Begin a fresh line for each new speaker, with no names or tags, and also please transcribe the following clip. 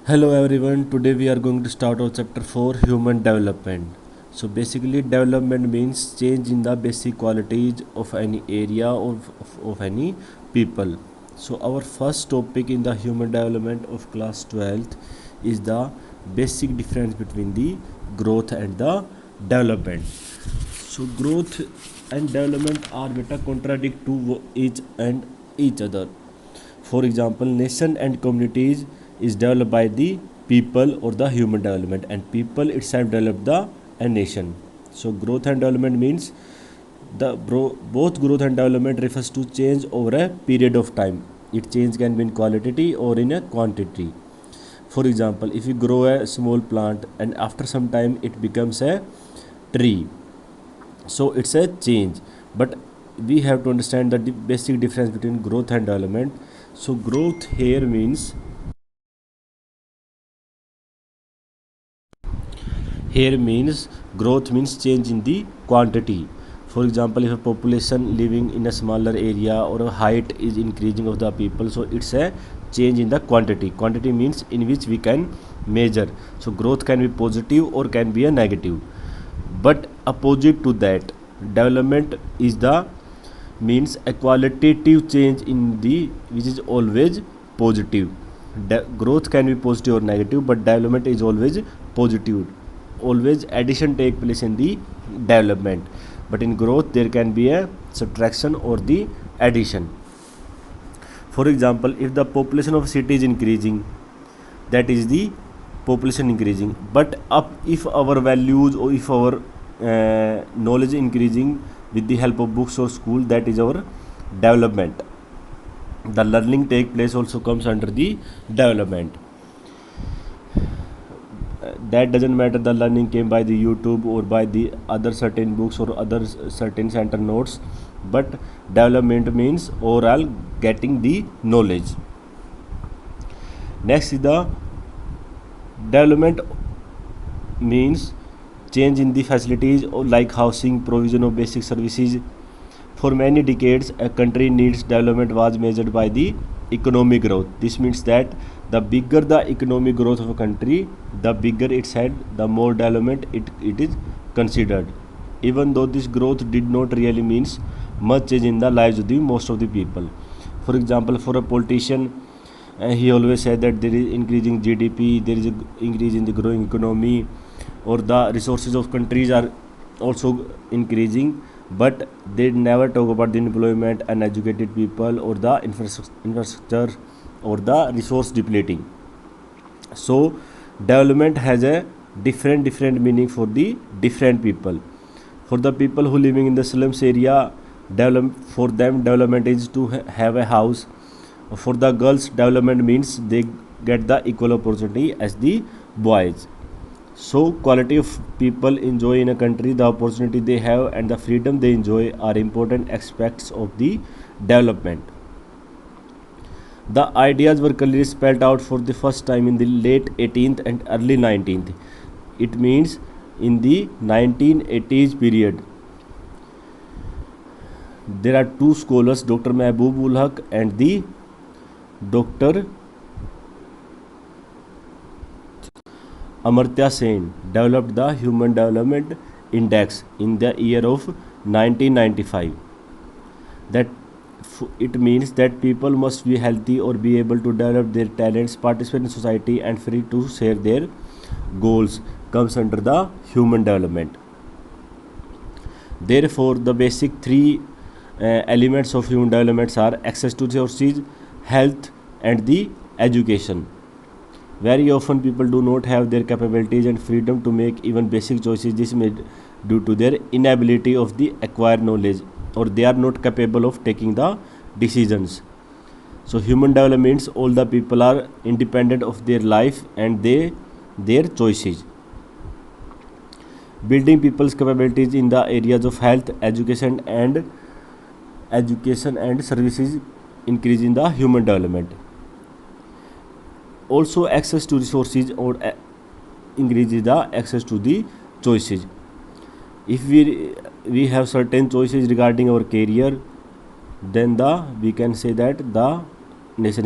Hello everyone, today we are going to start our chapter 4 Human Development. So basically development means change in the basic qualities of any area or of any people. So our first topic in the human development of class 12th is the basic difference between the growth and the development. So growth and development are better contradict to each other. For example, nation and communities is developed by the people or the human development, and people itself develop the a nation. So growth and development means both growth and development refers to change over a period of time. It change can be in quality or in a quantity. For example, if you grow a small plant and after some time it becomes a tree, so it's a change. But we have to understand the basic difference between growth and development. So growth here means growth means change in the quantity. For example, if a population living in a smaller area or a height is increasing of the people, so it's a change in the quantity means in which we can measure. So growth can be positive or can be a negative. But opposite to that, development is the means a qualitative change in the which is always positive. Growth can be positive or negative, but development is always positive. Always addition take place in the development, but in growth there can be a subtraction or the addition. For example, if the population of a city is increasing, that is the population increasing. But if our values or if our knowledge increasing with the help of books or school, that is our development. The learning take place also comes under the development. That doesn't matter the learning came by the YouTube or by the other certain books or other certain center notes, but development means overall getting the knowledge. Next is the development means change in the facilities or like housing, provision of basic services. For many decades a country needs development was measured by the economic growth. This means that the bigger the economic growth of a country, the bigger its head, the more development it is considered. Even though this growth did not really means much change in the lives of the most of the people. For example, for a politician, he always said that there is increasing GDP, there is a increase in the growing economy, or the resources of countries are also increasing, but they never talk about the employment and educated people or the infrastructure or the resource depleting. So development has a different meaning for the different people. For the people who living in the slums area, for them development is to have a house. For the girls, development means they get the equal opportunity as the boys. So quality of people enjoy in a country, the opportunity they have and the freedom they enjoy are important aspects of the development. The ideas were clearly spelled out for the first time in the late 18th and early 19th. It means in the 1980s period. There are two scholars, Dr. Mehboob ul Haq and the Dr. Amartya Sen, developed the Human Development Index in the year of 1995. That it means that people must be healthy or be able to develop their talents, participate in society and free to share their goals comes under the human development. Therefore, the basic three elements of human development are access to resources, health and the education. Very often people do not have their capabilities and freedom to make even basic choices. This may due to their inability of the acquired knowledge, or they are not capable of taking the decisions. So human development means all the people are independent of their life and their choices. Building people's capabilities in the areas of health, education and services increasing the human development. Also access to resources or increases the access to the choices. If we have certain choices regarding our career, then we can say that the nation is